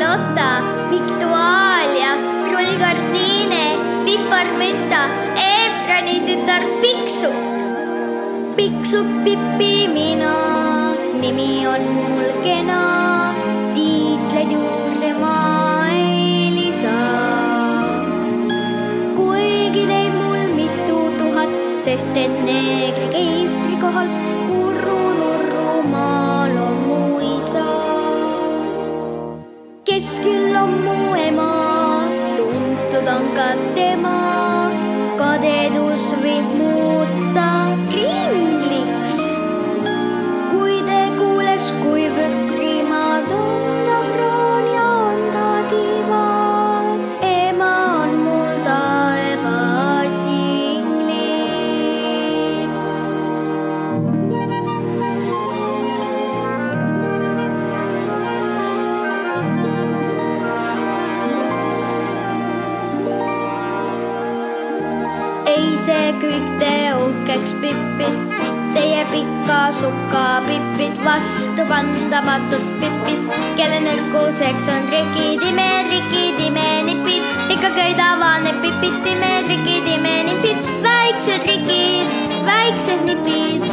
Carlotta, Victuaalia, rullgardiine, piparmünta, Efrani tütar Piksuk. Piksuk Pippi mina, nimi on mul kena, tiitleid juurde ma ei lisa. Kuigi neid mul mitu tuhat, sest et neegri keistri kohal Kurru-Nurru maal on mu isa. Kes küll on mu ema, tuntud on ka tema, kadedus võib muuta kringliks. Kui te kuuleks, kuivõrd primadonna kraania on ta tivad, ema on mul taevas ingliks. Ei see kõik te uhkeks pippid, teie pika suka pippid, vastupandamatud pippid, kelle nõrkuseks on rikidime nipid, ikka köidavad need pipid, time rikidime nipid, väiksed rikid, väiksed nipid.